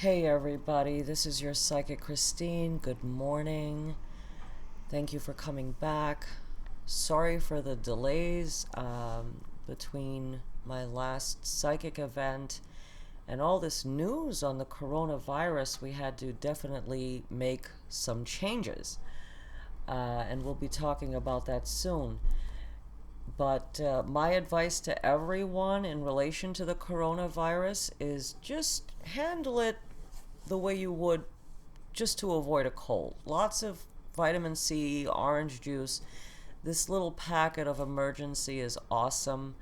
Hey everybody, this is your psychic Christine. Good morning. Thank you for coming back. Sorry for the delays between my last psychic event and all this news on the coronavirus. We had to definitely make some changes, and we'll be talking about that soon. But my advice to everyone in relation to the coronavirus is just handle it the way you would just to avoid a cold. Lots of vitamin C, orange juice. This little packet of emergency is awesome.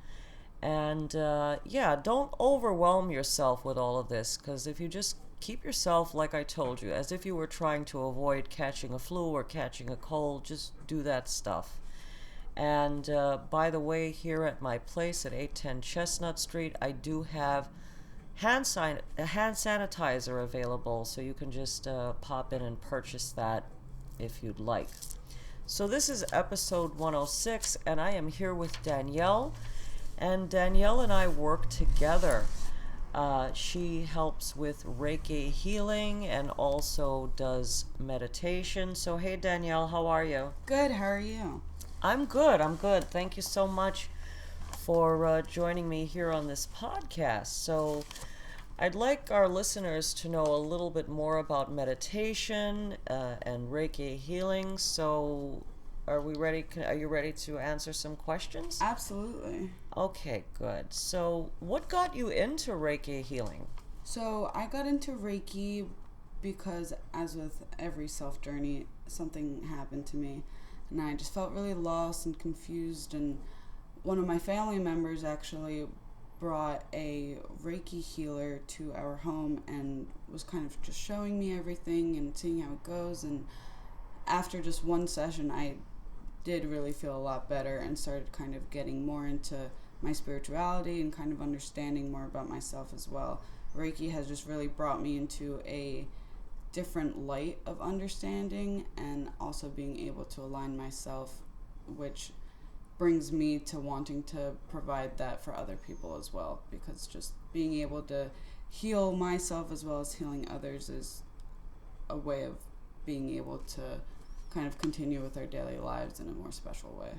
And don't overwhelm yourself with all of this, because if you just keep yourself, like I told you, as if you were trying to avoid catching a flu or catching a cold, just do that stuff. And by the way, here at my place at 810 Chestnut Street, I do have hand sanitizer available, so you can just pop in and purchase that if you'd like. So this is episode 106, and I am here with Danielle. And Danielle and I work together. She helps with Reiki healing and also does meditation. So hey Danielle, how are you? Good, how are you? I'm good. Thank you so much for joining me here on this podcast. So I'd like our listeners to know a little bit more about meditation and Reiki healing. So are we ready? Are you ready to answer some questions? Absolutely. Okay, good. So what got you into Reiki healing? So I got into Reiki because, as with every self journey, something happened to me. And I just felt really lost and confused. And one of my family members actually brought a Reiki healer to our home and was kind of just showing me everything and seeing how it goes. And after just one session, I did really feel a lot better and started kind of getting more into my spirituality and kind of understanding more about myself as well. Reiki has just really brought me into a different light of understanding and also being able to align myself, which brings me to wanting to provide that for other people as well, because just being able to heal myself as well as healing others is a way of being able to kind of continue with our daily lives in a more special way.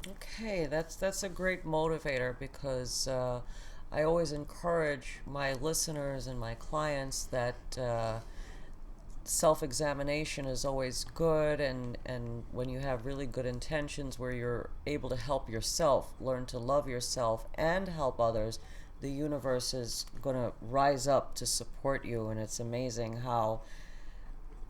Okay, that's a great motivator, because I always encourage my listeners and my clients that self-examination is always good, and when you have really good intentions where you're able to help yourself, learn to love yourself and help others, the universe is going to rise up to support you. And it's amazing how,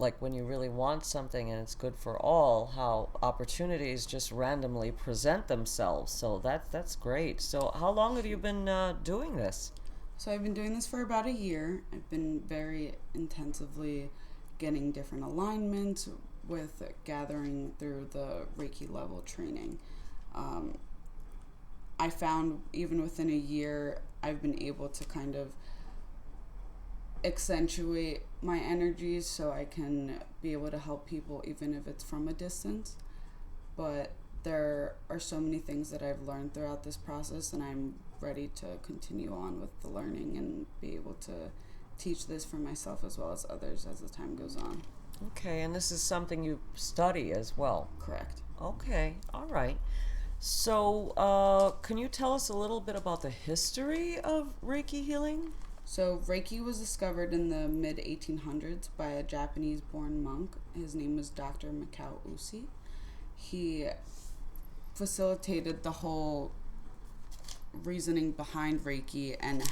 like, when you really want something and it's good for all, how opportunities just randomly present themselves. So that's great. So how long have you been doing this? So I've been doing this for about a year. I've been very intensively getting different alignments with gathering through the Reiki level training. I found even within a year, I've been able to kind of accentuate my energies so I can be able to help people even if it's from a distance. But there are so many things that I've learned throughout this process, and I'm ready to continue on with the learning and be able to teach this for myself as well as others as the time goes on. Okay, and this is something you study as well? Correct. Okay, all right. So can you tell us a little bit about the history of Reiki healing? So Reiki was discovered in the mid-1800s by a Japanese-born monk. His name was Dr. Mikao Usi. He facilitated the whole reasoning behind Reiki and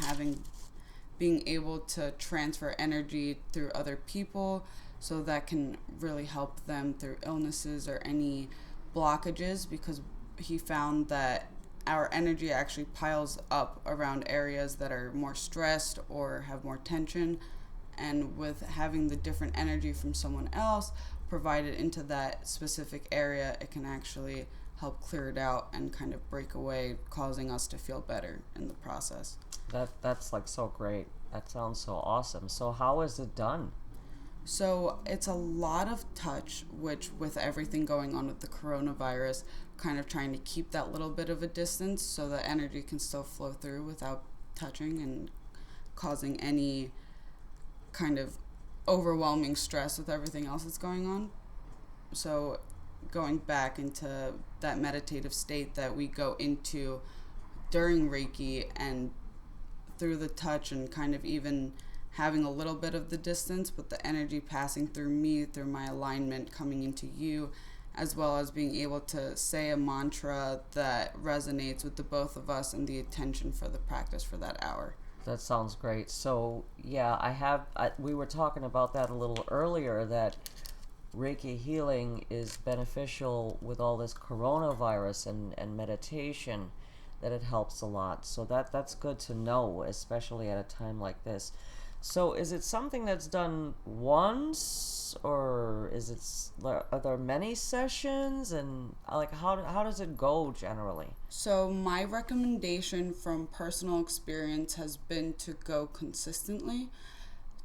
being able to transfer energy through other people, so that can really help them through illnesses or any blockages, because he found that our energy actually piles up around areas that are more stressed or have more tension, and with having the different energy from someone else provided into that specific area, it can actually help clear it out and kind of break away, causing us to feel better in the process. That's like so great. That sounds so awesome. So how is it done? So it's a lot of touch, which with everything going on with the coronavirus, kind of trying to keep that little bit of a distance so the energy can still flow through without touching and causing any kind of overwhelming stress with everything else that's going on. So going back into that meditative state that we go into during Reiki, and through the touch and kind of even having a little bit of the distance, but the energy passing through me, through my alignment coming into you, as well as being able to say a mantra that resonates with the both of us and the attention for the practice for that hour. That sounds great. So, yeah, we were talking about that a little earlier, that Reiki healing is beneficial with all this coronavirus and meditation, that it helps a lot. So that's good to know, especially at a time like this. So is it something that's done once, or are there many sessions, and like how does it go generally? So my recommendation from personal experience has been to go consistently,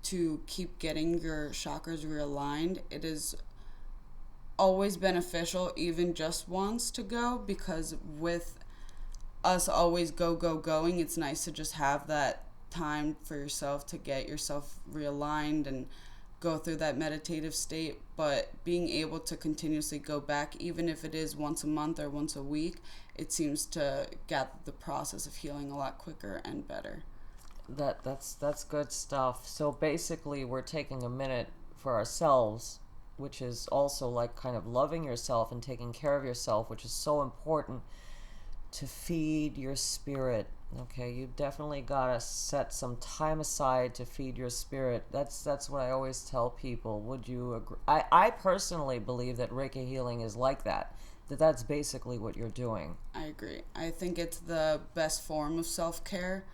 to keep getting your chakras realigned. It is always beneficial, even just once, to go, because with us always going, it's nice to just have that time for yourself to get yourself realigned and go through that meditative state. But being able to continuously go back, even if it is once a month or once a week, it seems to get the process of healing a lot quicker and better. That's good stuff. So basically we're taking a minute for ourselves, which is also like kind of loving yourself and taking care of yourself, which is so important, to feed your spirit. Okay, you definitely gotta set some time aside to feed your spirit. That's what I always tell people. Would you agree? I personally believe that Reiki healing is like that. That's basically what you're doing. I agree. I think it's the best form of self-care,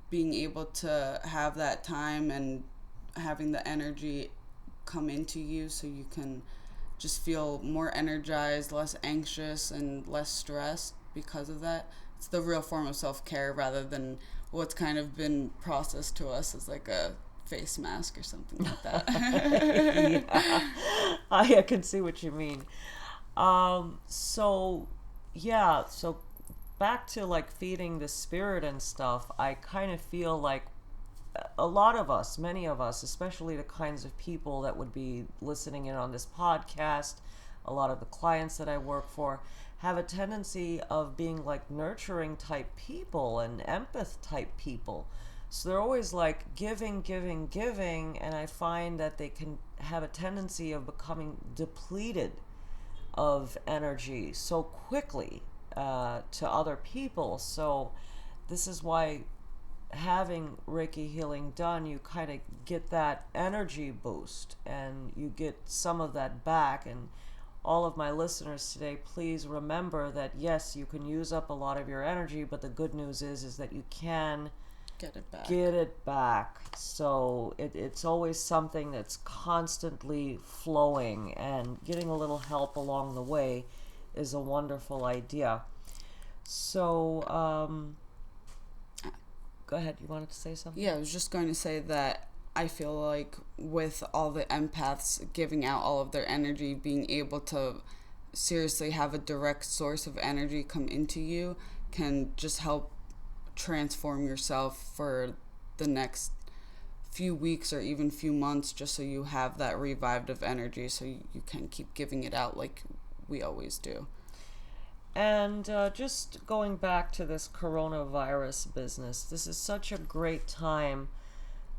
being able to have that time and having the energy come into you so you can just feel more energized, less anxious, and less stressed because of that. It's the real form of self-care, rather than what's kind of been processed to us as like a face mask or something like that. Yeah. I can see what you mean. So back to like feeding the spirit and stuff, I kind of feel like a lot of us, many of us, especially the kinds of people that would be listening in on this podcast, a lot of the clients that I work for, have a tendency of being like nurturing type people and empath type people. So they're always like giving, and I find that they can have a tendency of becoming depleted of energy so quickly to other people. So this is why having Reiki healing done, you kind of get that energy boost and you get some of that back. And all of my listeners today, please remember that yes, you can use up a lot of your energy, but the good news is that you can Get it back. So it's always something that's constantly flowing, and getting a little help along the way is a wonderful idea. So go ahead, you wanted to say something? Yeah, I was just going to say that I feel like with all the empaths giving out all of their energy, being able to seriously have a direct source of energy come into you can just help transform yourself for the next few weeks or even few months, just so you have that revived of energy so you can keep giving it out like we always do. And just going back to this coronavirus business, this is such a great time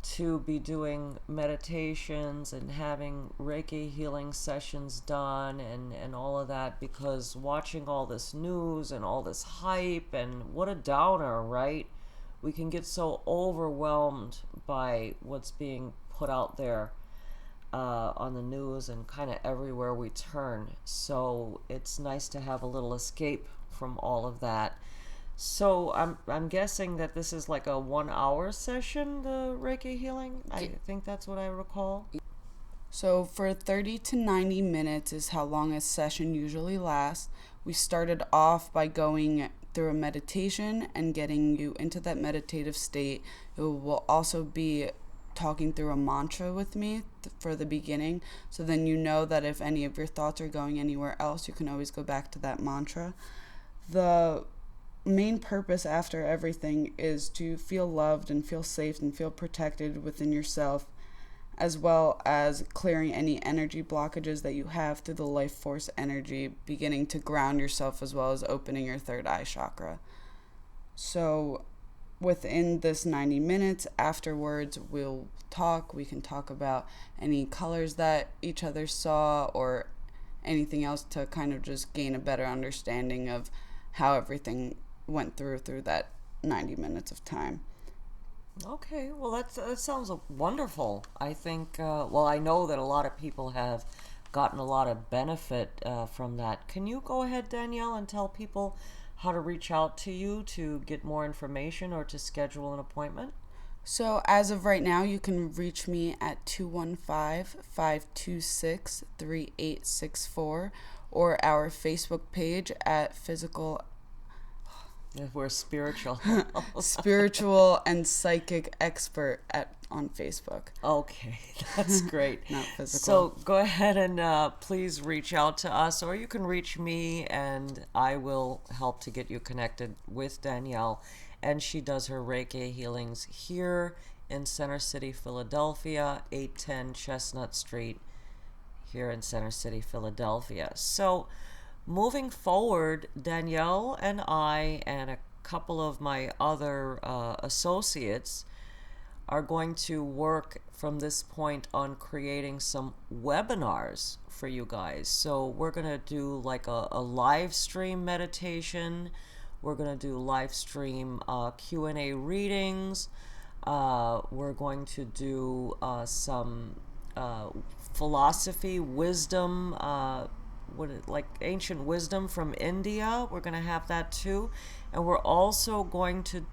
to be doing meditations and having Reiki healing sessions done and all of that, because watching all this news and all this hype, and what a downer, right? We can get so overwhelmed by what's being put out there on the news and kind of everywhere we turn. So it's nice to have a little escape from all of that. So I'm guessing that this is like a 1 hour session, the Reiki healing. I think that's what I recall. So for 30 to 90 minutes is how long a session usually lasts. We started off by going through a meditation and getting you into that meditative state. It will also be talking through a mantra with me for the beginning, so then you know that if any of your thoughts are going anywhere else, you can always go back to that mantra. The main purpose after everything is to feel loved and feel safe and feel protected within yourself, as well as clearing any energy blockages that you have through the life force energy, beginning to ground yourself as well as opening your third eye chakra. So within this 90 minutes afterwards, we can talk about any colors that each other saw or anything else to kind of just gain a better understanding of how everything went through that 90 minutes of time. Okay, well, that sounds wonderful. I think, well, I know that a lot of people have gotten a lot of benefit from that. Can you go ahead, Danielle, and tell people how to reach out to you to get more information or to schedule an appointment? So, as of right now, you can reach me at 215-526-3864 or our Facebook page at Physical We're spiritual. Spiritual and Psychic Expert on Facebook. Okay, that's great. Not physical. So go ahead and please reach out to us, or you can reach me and I will help to get you connected with Danielle. And she does her Reiki healings here in Center City, Philadelphia, 810 Chestnut Street, here in Center City, Philadelphia. So moving forward, Danielle and I and a couple of my other associates are going to work from this point on creating some webinars for you guys. So we're going to do like a live stream meditation. We're going to do live stream Q&A readings. We're going to do some philosophy, wisdom, like ancient wisdom from India. We're going to have that too. And we're also going to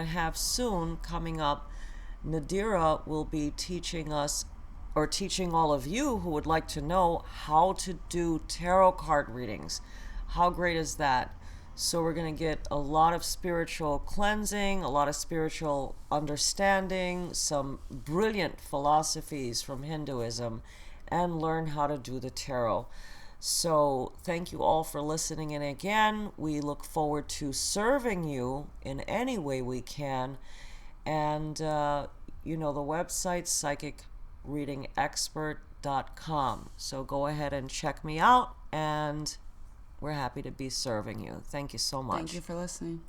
have soon coming up, Nadira will be teaching us, or teaching all of you who would like to know, how to do tarot card readings. How great is that? So we're going to get a lot of spiritual cleansing, a lot of spiritual understanding, some brilliant philosophies from Hinduism, and learn how to do the tarot. So thank you all for listening in again. We look forward to serving you in any way we can. And, the website, psychicreadingexpert.com. So go ahead and check me out, and we're happy to be serving you. Thank you so much. Thank you for listening.